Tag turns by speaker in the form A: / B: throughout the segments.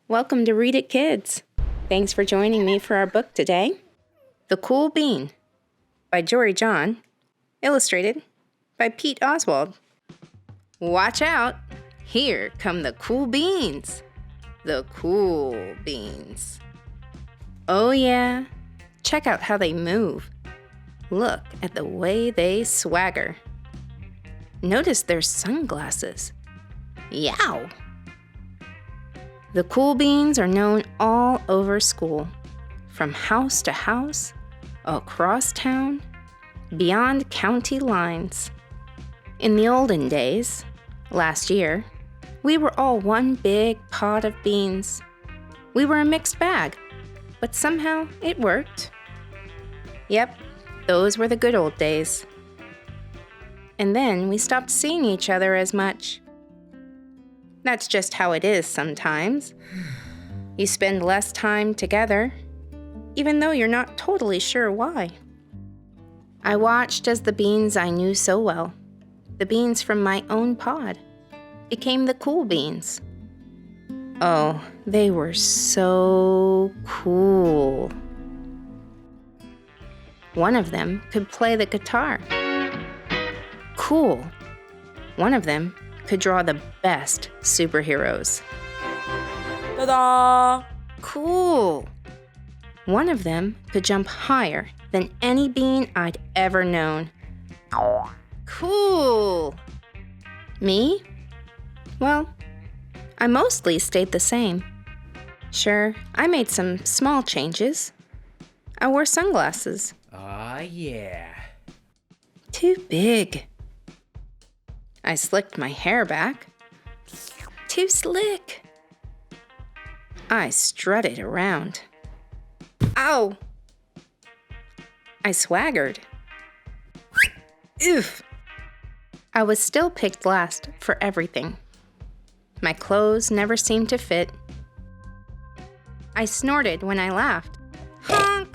A: Welcome to Read It Kids. Thanks for joining me for our book today, The Cool Bean by Jory John, illustrated by Pete Oswald. Watch out! Here come the cool beans. The cool beans. Oh yeah, check out how they move. Look at the way they swagger. Notice their sunglasses. Yow! The cool beans are known all over school, from house to house, across town, beyond county lines. In the olden days, last year, we were all one big pot of beans. We were a mixed bag, but somehow it worked. Yep, those were the good old days. And then we stopped seeing each other as much. That's just how it is sometimes. You spend less time together, even though you're not totally sure why. I watched as the beans I knew so well, the beans from my own pod, became the cool beans. Oh, they were so cool. One of them could play the guitar. Cool. One of them could draw the best superheroes.
B: Ta-da!
A: Cool. One of them could jump higher than any bean I'd ever known. Cool. Me? Well, I mostly stayed the same. Sure, I made some small changes. I wore sunglasses.
B: Aw, yeah.
A: Too big. I slicked my hair back. Too slick. I strutted around. Ow! I swaggered. Oof! I was still picked last for everything. My clothes never seemed to fit. I snorted when I laughed. Honk!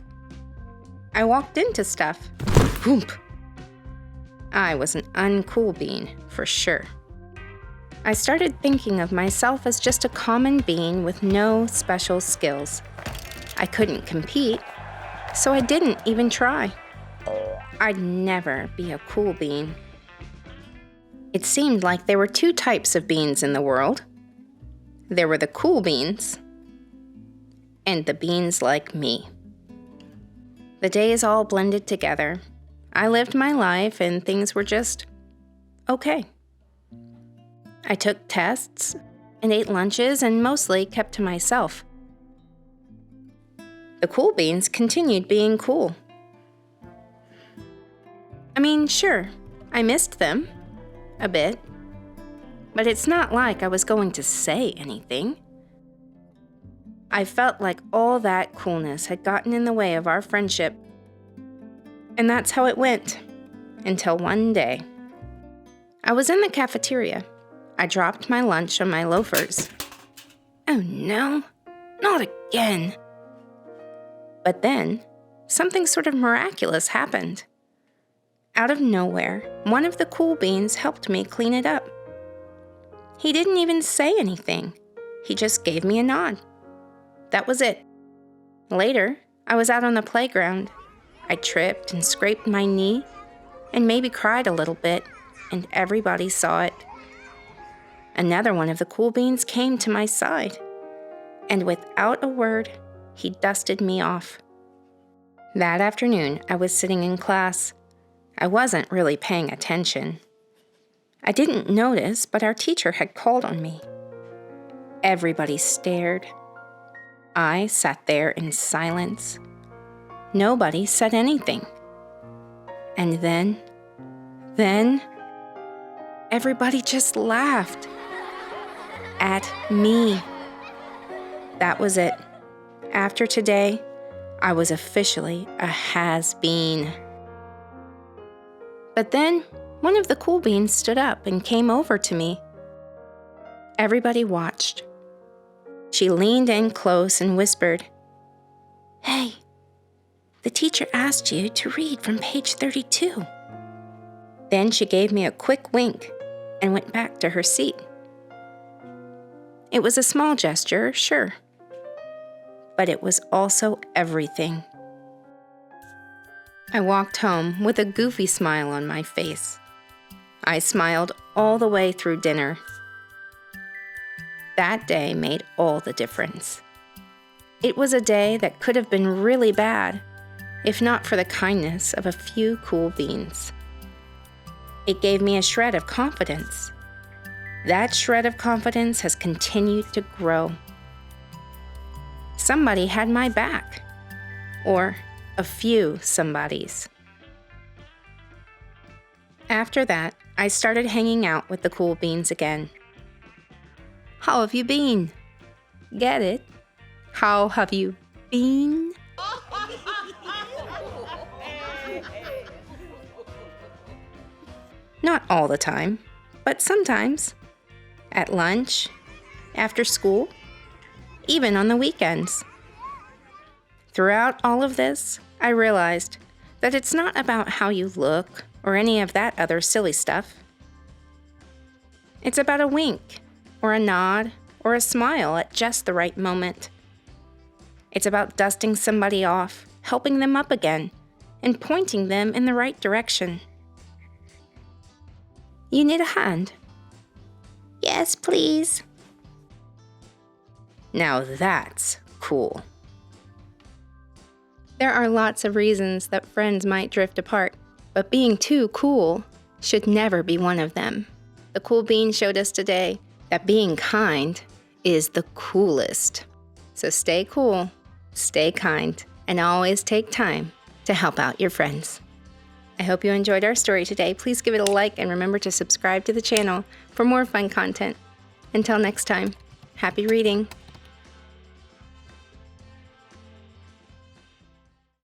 A: I walked into stuff. Whoomp! I was an uncool bean, for sure. I started thinking of myself as just a common bean with no special skills. I couldn't compete, so I didn't even try. I'd never be a cool bean. It seemed like there were two types of beans in the world. There were the cool beans and the beans like me. The days all blended together. I lived my life and things were just okay. I took tests and ate lunches and mostly kept to myself. The cool beans continued being cool. I mean, sure, I missed them a bit, but it's not like I was going to say anything. I felt like all that coolness had gotten in the way of our friendship. And that's how it went, until one day. I was in the cafeteria. I dropped my lunch on my loafers. Oh no, not again. But then, something sort of miraculous happened. Out of nowhere, one of the cool beans helped me clean it up. He didn't even say anything. He just gave me a nod. That was it. Later, I was out on the playground. I tripped and scraped my knee and maybe cried a little bit, and everybody saw it. Another one of the cool beans came to my side, and without a word, he dusted me off. That afternoon, I was sitting in class. I wasn't really paying attention. I didn't notice, but our teacher had called on me. Everybody stared. I sat there in silence. Nobody said anything. And then, everybody just laughed. At me. That was it. After today, I was officially a has-been. But then, one of the cool beans stood up and came over to me. Everybody watched. She leaned in close and whispered, "Hey, the teacher asked you to read from page 32. Then she gave me a quick wink and went back to her seat. It was a small gesture, sure, but it was also everything. I walked home with a goofy smile on my face. I smiled all the way through dinner. That day made all the difference. It was a day that could have been really bad, if not for the kindness of a few cool beans. It gave me a shred of confidence. That shred of confidence has continued to grow. Somebody had my back, or a few somebodies. After that, I started hanging out with the cool beans again. How have you been? Get it? How have you been? Not all the time, but sometimes. At lunch, after school, even on the weekends. Throughout all of this, I realized that it's not about how you look or any of that other silly stuff. It's about a wink, or a nod, or a smile at just the right moment. It's about dusting somebody off, helping them up again, and pointing them in the right direction. You need a hand? Yes, please. Now that's cool. There are lots of reasons that friends might drift apart, but being too cool should never be one of them. The cool bean showed us today that being kind is the coolest. So stay cool, stay kind, and always take time to help out your friends. I hope you enjoyed our story today. Please give it a like and remember to subscribe to the channel for more fun content. Until next time, happy reading.